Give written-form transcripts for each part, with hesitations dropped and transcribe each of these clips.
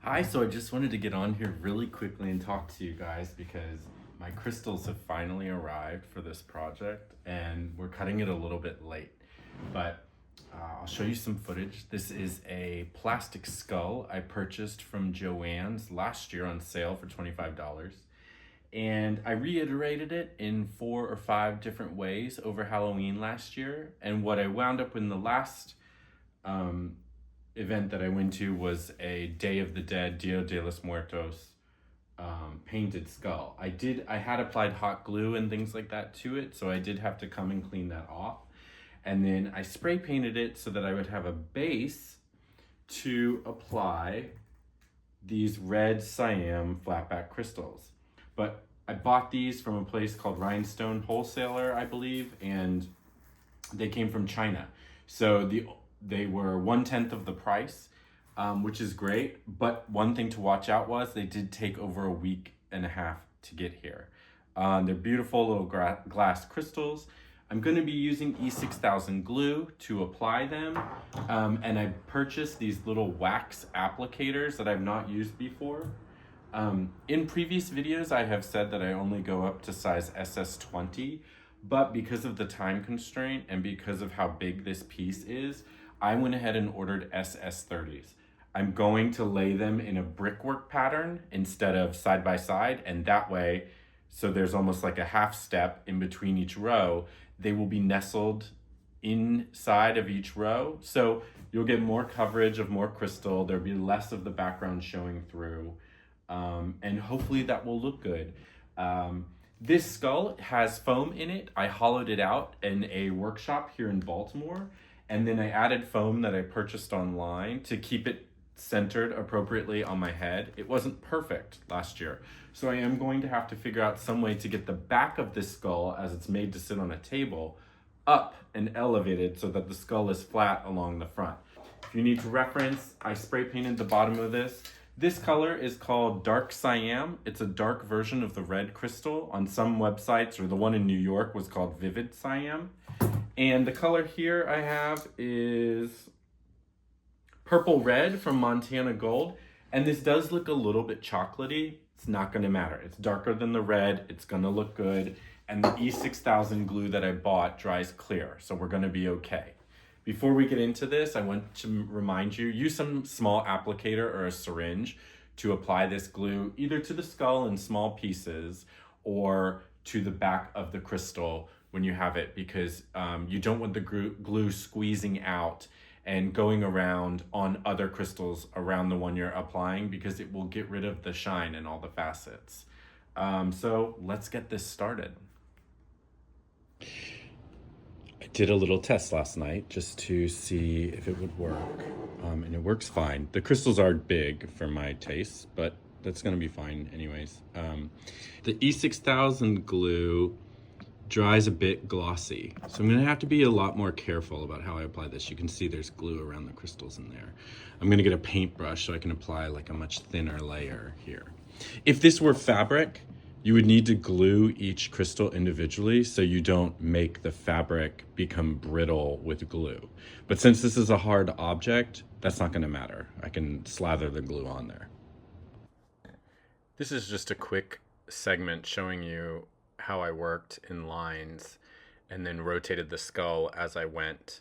Hi, so I just wanted to get on here really quickly and talk to you guys because my crystals have finally arrived for this project and we're cutting it a little bit late. But I'll show you some footage. This is a plastic skull I purchased from Joann's last year on sale for $25. And I reiterated it in 4 or 5 different ways over Halloween last year. And what I wound up in the last um, event that I went to was a Day of the Dead, Dia de los Muertos painted skull. I had applied hot glue and things like that to it, so I did have to come and clean that off. And then I spray painted it so that I would have a base to apply these red cyan flatback crystals. But I bought these from a place called Rhinestone Wholesaler, I believe, and they came from China. So they were 1/10 of the price, which is great. But one thing to watch out was they did take over a week and a half to get here. They're beautiful little glass crystals. I'm going to be using E6000 glue to apply them. And I purchased these little wax applicators that I've not used before. In previous videos, I have said that I only go up to size SS20, but because of the time constraint and because of how big this piece is, I went ahead and ordered SS30s. I'm going to lay them in a brickwork pattern instead of side by side, and that way, so there's almost like a half step in between each row, they will be nestled inside of each row. So you'll get more coverage of more crystal, there'll be less of the background showing through, and hopefully that will look good. This skull has foam in it. I hollowed it out in a workshop here in Baltimore, and then I added foam that I purchased online to keep it centered appropriately on my head. It wasn't perfect last year, so I am going to have to figure out some way to get the back of this skull, as it's made to sit on a table, up and elevated so that the skull is flat along the front. If you need to reference, I spray painted the bottom of this. This color is called dark cyan. It's a dark version of the red crystal. On some websites, or the one in New York was called vivid cyan. And the color here I have is purple red from Montana Gold. And this does look a little bit chocolatey. It's not gonna matter. It's darker than the red. It's gonna look good. And the E6000 glue that I bought dries clear, so we're gonna be okay. Before we get into this, I want to remind you, use some small applicator or a syringe to apply this glue either to the skull in small pieces or to the back of the crystal when you have it, because you don't want the glue squeezing out and going around on other crystals around the one you're applying, because it will get rid of the shine and all the facets. So let's get this started. I did a little test last night just to see if it would work, and it works fine. The crystals are big for my taste, but that's gonna be fine anyways. The E6000 glue dries a bit glossy, so I'm gonna have to be a lot more careful about how I apply this. You can see there's glue around the crystals in there. I'm gonna get a paintbrush so I can apply like a much thinner layer here. If this were fabric, you would need to glue each crystal individually so you don't make the fabric become brittle with glue. But since this is a hard object, that's not gonna matter. I can slather the glue on there. This is just a quick segment showing you how I worked in lines and then rotated the skull as I went.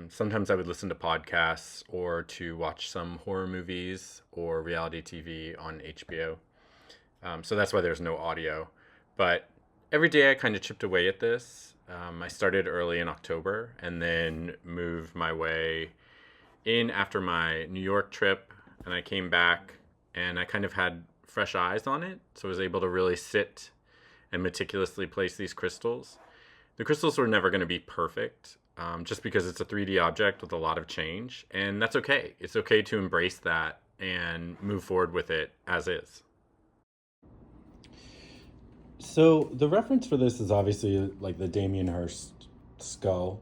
Sometimes I would listen to podcasts or to watch some horror movies or reality TV on HBO. So that's why there's no audio. But every day I kind of chipped away at this. I started early in October and then moved my way in after my New York trip. And I came back and I kind of had fresh eyes on it. So I was able to really sit and meticulously place these crystals. The crystals were never going to be perfect, just because it's a 3D object with a lot of change. And that's okay. It's okay to embrace that and move forward with it as is. So the reference for this is obviously like the Damien Hirst skull,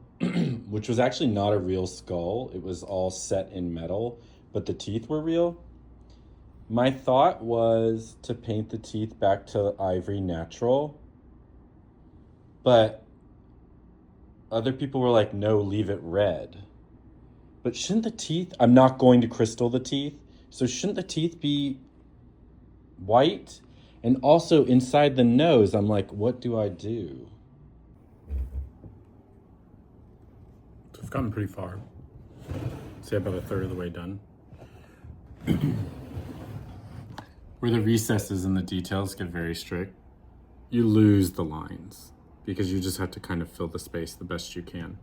which was actually not a real skull. It was all set in metal, but the teeth were real. My thought was to paint the teeth back to ivory natural, but other people were like, no, leave it red. But shouldn't the teeth, I'm not going to crystal the teeth, So shouldn't the teeth be white? And also inside the nose, I'm like, what do I do? So I've gotten pretty far. Say about a third of the way done. Where the recesses and the details get very strict, you lose the lines because you just have to kind of fill the space the best you can.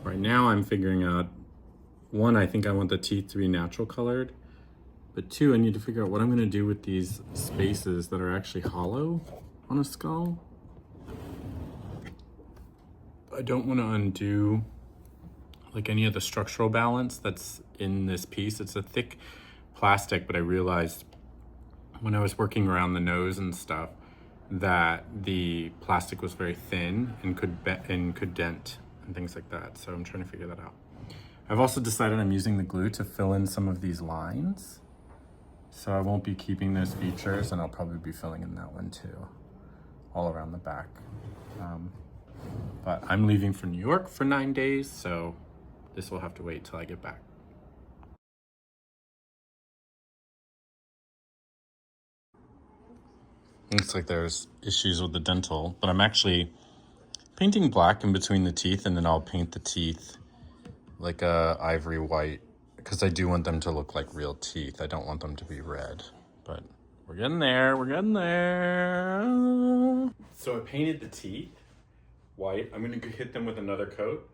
Right now I'm figuring out, one, I think I want the teeth to be natural colored, but two, I need to figure out what I'm gonna do with these spaces that are actually hollow on a skull. I don't wanna undo like any of the structural balance that's in this piece. It's a thick plastic, but I realized when I was working around the nose and stuff that the plastic was very thin and could dent and things like that. So I'm trying to figure that out. I've also decided I'm using the glue to fill in some of these lines. So I won't be keeping those features, and I'll probably be filling in that one too, all around the back. But I'm leaving for New York for 9 days, so this will have to wait till I get back. Looks like there's issues with the dental, but I'm actually painting black in between the teeth, and then I'll paint the teeth like a ivory white because I do want them to look like real teeth. I don't want them to be red, but we're getting there, we're getting there. So I painted the teeth white. I'm gonna hit them with another coat.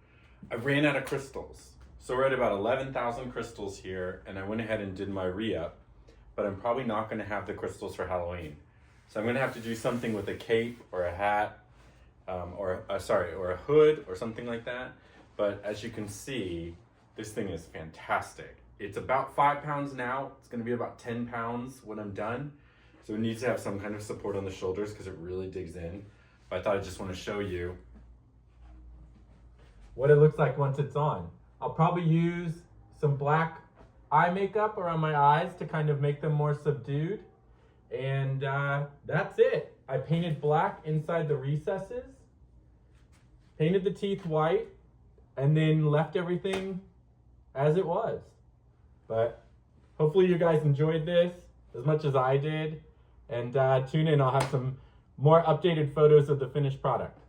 I ran out of crystals. So we're at about 11,000 crystals here, and I went ahead and did my re-up, but I'm probably not gonna have the crystals for Halloween. So I'm gonna have to do something with a cape or a hat, or a hood or something like that. But as you can see, this thing is fantastic. It's about 5 pounds now. It's gonna be about 10 pounds when I'm done. So it needs to have some kind of support on the shoulders because it really digs in. But I thought I just wanna show you what it looks like once it's on. I'll probably use some black eye makeup around my eyes to kind of make them more subdued. And that's it. I painted black inside the recesses, painted the teeth white, and then left everything as it was. But hopefully you guys enjoyed this as much as I did. And tune in, I'll have some more updated photos of the finished product.